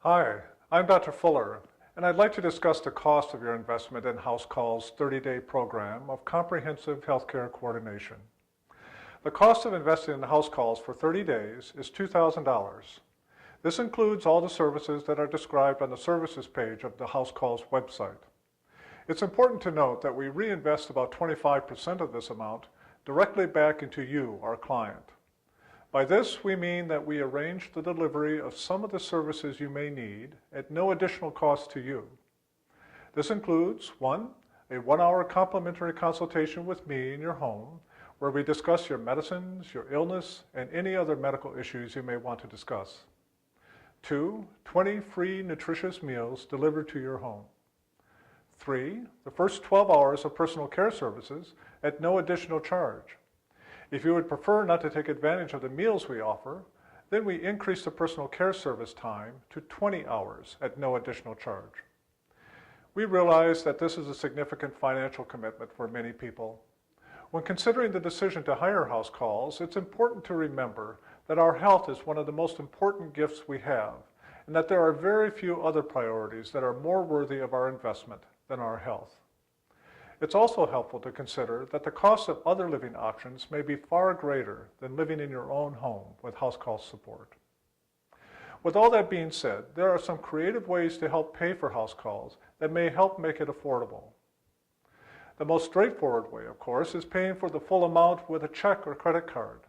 Hi, I'm Dr. Fuller, and I'd like to discuss the cost of your investment in HouseCall's 30-day program of comprehensive healthcare coordination. The cost of investing in HouseCalls for 30 days is $2,000. This includes all the services that are described on the services page of the HouseCalls website. It's important to note that we reinvest about 25% of this amount directly back into you, our client. By this, we mean that we arrange the delivery of some of the services you may need at no additional cost to you. This includes, 1, a 1-hour complimentary consultation with me in your home, where we discuss your medicines, your illness, and any other medical issues you may want to discuss. 2, 20 free nutritious meals delivered to your home. 3, the first 12 hours of personal care services at no additional charge. If you would prefer not to take advantage of the meals we offer, then we increase the personal care service time to 20 hours at no additional charge. We realize that this is a significant financial commitment for many people. When considering the decision to hire HouseCalls, it's important to remember that our health is one of the most important gifts we have, and that there are very few other priorities that are more worthy of our investment than our health. It's also helpful to consider that the cost of other living options may be far greater than living in your own home with HouseCalls support. With all that being said, there are some creative ways to help pay for HouseCalls that may help make it affordable. The most straightforward way, of course, is paying for the full amount with a check or credit card.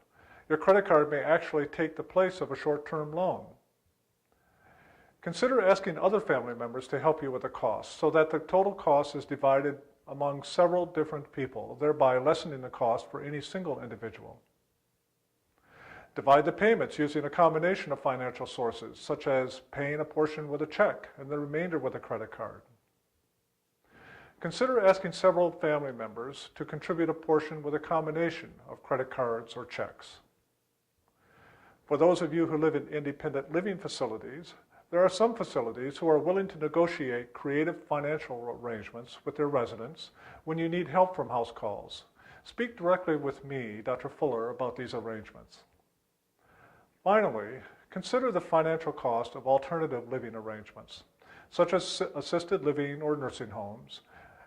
Your credit card may actually take the place of a short-term loan. Consider asking other family members to help you with the cost so that the total cost is divided among several different people, thereby lessening the cost for any single individual. Divide the payments using a combination of financial sources, such as paying a portion with a check and the remainder with a credit card. Consider asking several family members to contribute a portion with a combination of credit cards or checks. For those of you who live in independent living facilities, there are some facilities who are willing to negotiate creative financial arrangements with their residents when you need help from HouseCalls. Speak directly with me, Dr. Fuller, about these arrangements. Finally, consider the financial cost of alternative living arrangements, such as assisted living or nursing homes,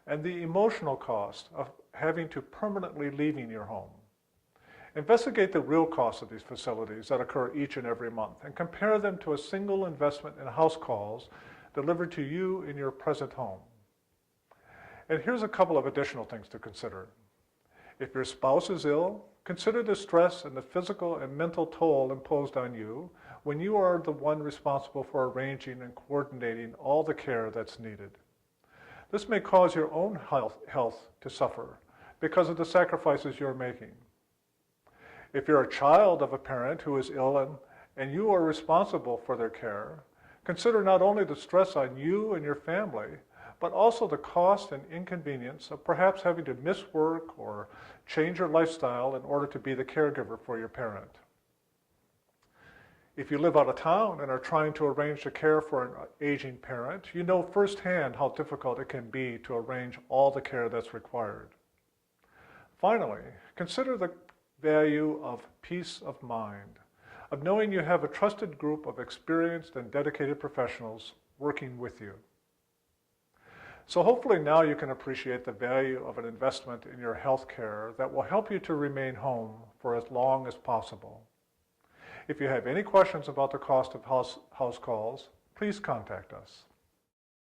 and the emotional cost of having to permanently leaving your home. Investigate the real costs of these facilities that occur each and every month and compare them to a single investment in HouseCalls delivered to you in your present home. And here's a couple of additional things to consider. If your spouse is ill, consider the stress and the physical and mental toll imposed on you when you are the one responsible for arranging and coordinating all the care that's needed. This may cause your own health to suffer because of the sacrifices you're making. If you're a child of a parent who is ill and you are responsible for their care, consider not only the stress on you and your family, but also the cost and inconvenience of perhaps having to miss work or change your lifestyle in order to be the caregiver for your parent. If you live out of town and are trying to arrange the care for an aging parent, you know firsthand how difficult it can be to arrange all the care that's required. Finally, consider the value of peace of mind, of knowing you have a trusted group of experienced and dedicated professionals working with you. So hopefully now you can appreciate the value of an investment in your health care that will help you to remain home for as long as possible. If you have any questions about the cost of HouseCalls, please contact us.